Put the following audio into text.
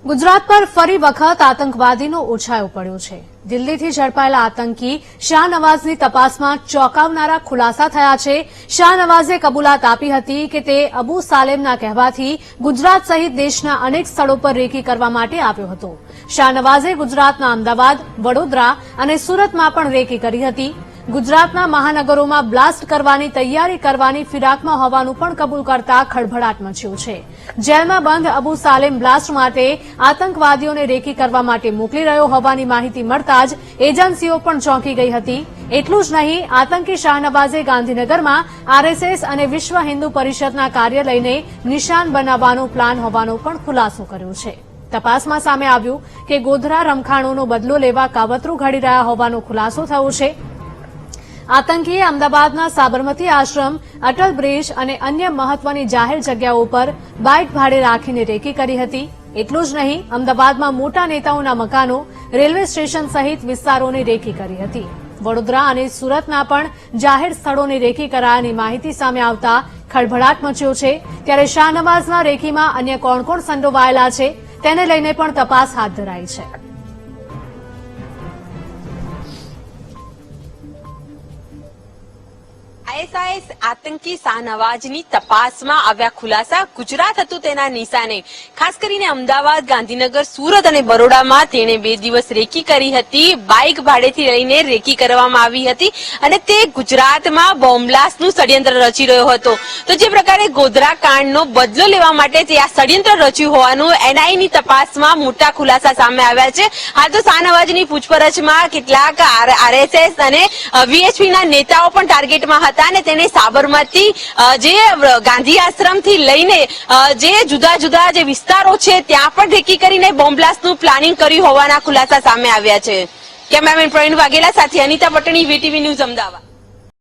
ગુજરાત પર ફરી વખત આતંકવાદીનો ઉછાળો પડ્યો છે। દિલ્હીથી ઝડપાયેલા આતંકી શાહનવાઝની તપાસમાં ચોંકાવનારા ખુલાસા થયા છે। શાહનવાઝે કબૂલાત આપી હતી કે તે અબુ સાલેમના કહેવાથી ગુજરાત સહિત દેશના અનેક સ્થળો પર રેકી કરવા માટે આવ્યો હતો। શાહનવાઝે ગુજરાતના અમદાવાદ, વડોદરા અને સુરતમાં પણ રેકી કરી હતી। ગુજરાતના મહાનગરોમાં બ્લાસ્ટ કરવાની તૈયારી કરવાની ફિરાકમાં હોવાનું પણ કબૂલ કરતા ખળભળાટ મચ્યો છે। જેલમાં બંધ અબુ સાલેમ બ્લાસ્ટ માટે આતંકવાદીઓને રેકી કરવા માટે મોકલી રહ્યો હોવાની માહિતી મળતા જ એજન્સીઓ પણ ચોંકી ગઈ હતી। એટલું જ નહીં, આતંકી શાહનવાઝે ગાંધીનગરમાં આરએસએસ અને વિશ્વ હિન્દુ પરિષદના કાર્યાલયને નિશાન બનાવવાનો પ્લાન હોવાનો પણ ખુલાસો કર્યો છે। તપાસમાં સામે આવ્યું કે ગોધરા રમખાણોનો બદલો લેવા કાવતરું ઘડી રહ્યા હોવાનો ખુલાસો થયો છે। આતંકીએ અમદાવાદના સાબરમતી આશ્રમ, અટલ બ્રિજ અને અન્ય મહત્વની જાહેર જગ્યાઓ પર બાઇક ભાડે રાખીને રેકી કરી હતી। એટલું જ નહીં, અમદાવાદમાં મોટા નેતાઓના મકાનો, રેલવે સ્ટેશન સહિત વિસ્તારોની રેકી કરી હતી। વડોદરા અને સુરતના પણ જાહેર સ્થળોની રેકી કરાયાની માહિતી સામે આવતા ખળભળાટ મચ્યો છે। ત્યારે શાહનવાઝના રેકીમાં અન્ય કોણ કોણ સંડોવાયેલા છે તેને લઈને પણ તપાસ હાથ ધરાઈ છે। આઈએસઆઈએસ આતંકી શાહનવાઝની તપાસમાં આવ્યા ખુલાસા ગુજરાત હતું તેના નિશાને। ખાસ કરીને અમદાવાદ, ગાંધીનગર, સુરત અને બરોડામાં તેણે 2 દિવસ રેકી કરી હતી। બાઇક ભાડેથી લઈને રેકી કરવામાં આવી હતી અને તે ગુજરાતમાં બોમ્બ બ્લાસ્ટનું ષડયંત્ર રચી રહ્યો હતો। તો જે પ્રકારે ગોધરા કાંડનો બદલો લેવા માટે તે આ ષડયંત્ર રચ્યું હોવાનું એનઆઈની તપાસમાં મોટા ખુલાસા સામે આવ્યા છે। હાલ તો શાહનવાઝની પૂછપરછમાં કેટલાક આરએસએસ અને વીએચપીના નેતાઓ પણ ટાર્ગેટમાં હતા અને તેને સાબરમતી જે ગાંધી આશ્રમથી લઈને જે જુદા જુદા જે વિસ્તારો છે ત્યાં પણ રેકી કરીને બોમ્બ બ્લાસ્ટનું પ્લાનિંગ કર્યું હોવાના ખુલાસા સામે આવ્યા છે। કેમેરામેન પ્રવીણ વાઘેલા સાથે અનિતા પટણી, વીટીવી ન્યૂઝ, અમદાવાદ।